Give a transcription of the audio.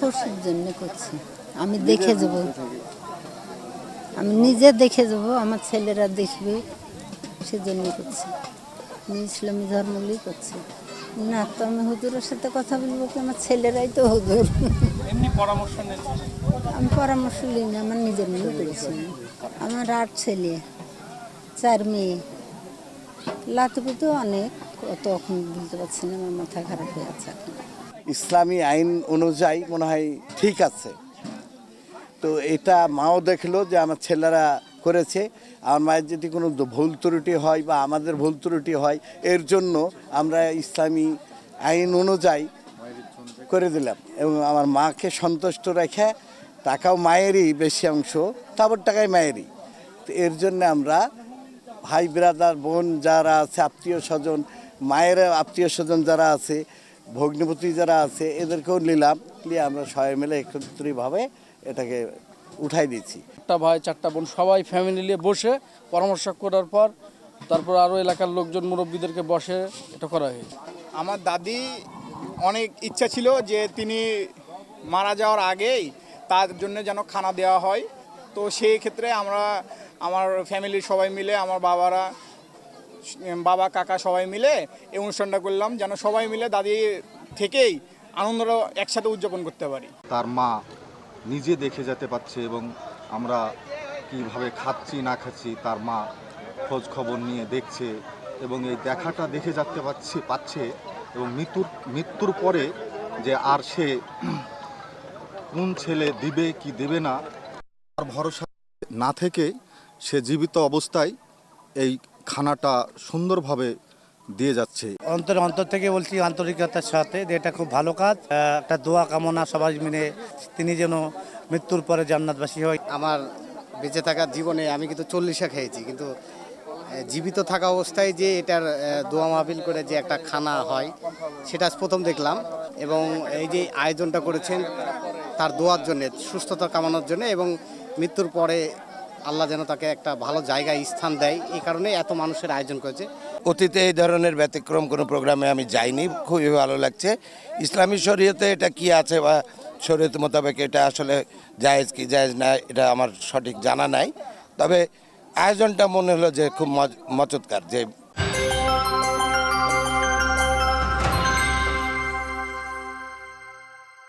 খুশির জন্য করছি। আমি দেখে যাব, আমি নিজে দেখে যাব, আমার ছেলেরা দেখবে, সেজন্য করছি। আমি ইসলামী ধর্মগুলোই করছি। না তো আমি হুজুরের সাথে কথা বলবো কি, আমার ছেলেরাই তো হুজুর। এমনি পরামর্শ নেন? আমি পরামর্শ নিই না, আমার নিজের মনে করেছি। আমার 8 ছেলে, 4 মেয়ে, লাতুপুতো অনেক, অত এখন বলতে পারছি না, আমার মাথা খারাপ হয়ে আছে এখন। ইসলামী আইন অনুযায়ী মনে হয় ঠিক আছে। তো এটা মাও দেখলো যে আমার ছেলেরা করেছে, আমার মায়ের যদি কোনো ভুল ত্রুটি হয় বা আমাদের ভুল ত্রুটি হয়, এর জন্য আমরা ইসলামী আইন অনুযায়ী করে দিলাম এবং আমার মাকে সন্তুষ্ট রেখে, টাকাও মায়েরই বেশি অংশ, তারপর টাকাই মায়েরই। তো এর জন্য আমরা ভাই ব্রাদার বোন যারা আছে, আত্মীয় স্বজন, মায়ের আত্মীয় স্বজন যারা আছে, ভগ্নিপতি যারা আছে, এদেরকেও নিলাম, নিয়ে আমরা সবাই মিলে একত্রিতভাবে এটাকে উঠাই দিচ্ছি। 4টা ভাই 4টা বোন সবাই ফ্যামিলি নিয়ে বসে পরামর্শ করার পর তারপর আরও এলাকার লোকজন মুরব্বীদেরকে বসে এটা করা হয়েছে। আমার দাদি অনেক ইচ্ছা ছিল যে তিনি মারা যাওয়ার আগেই তার জন্য যেন খানা দেওয়া হয়। তো সেই ক্ষেত্রে আমার ফ্যামিলির সবাই মিলে, আমার বাবা কাকা সবাই মিলে এই অনুষ্ঠানটা করলাম, যেন সবাই মিলে দাদি থেকেই আনন্দটা একসাথে উদযাপন করতে পারি। তার মা নিজে দেখে যেতে পারছে এবং আমরা কিভাবে খাচ্ছি না খাচ্ছি তার মা খোঁজ খবর নিয়ে দেখছে এবং এই দেখাটা দেখে যেতে পাচ্ছে এবং মৃত্যুর পরে যে আর সে কোন ছেলে দিবে কি দেবে না তার ভরসা না থেকে সে জীবিত অবস্থায় এই খানাটা সুন্দরভাবে দিয়ে যাচ্ছে। অন্তর থেকে বলছি আন্তরিকতার সাথে যে এটা খুব ভালো কাজ, একটা দোয়া কামনা সবাই মিলে তিনি যেন মৃত্যুর পরে জান্নাতবাসী হয়। আমার বেঁচে থাকার জীবনে আমি কিন্তু 40 খেয়েছি, কিন্তু জীবিত থাকা অবস্থায় যে এটার দোয়া মাহফিল করে যে একটা খানা হয় সেটা প্রথম দেখলাম। এবং এই যে আয়োজনটা করেছেন তার দোয়ার জন্যে, সুস্থতা কামনার জন্য, এবং মৃত্যুর পরে আল্লাহ যেন তাকে একটা ভালো জায়গায় স্থান দেয়, এই কারণে এত মানুষের আয়োজন করেছে। অতীতে এই ধরনের ব্যতিক্রম কোনো প্রোগ্রামে আমি যাইনি, খুবই ভালো লাগছে। ইসলামী শরীয়তে এটা কি আছে বা শরীয়ত মোতাবেক এটা আসলে জায়েজ কি জায়েজ না, এটা আমার সঠিক জানা নাই। তবে আয়োজনটা মনে হলো যে খুব মচৎকার, যে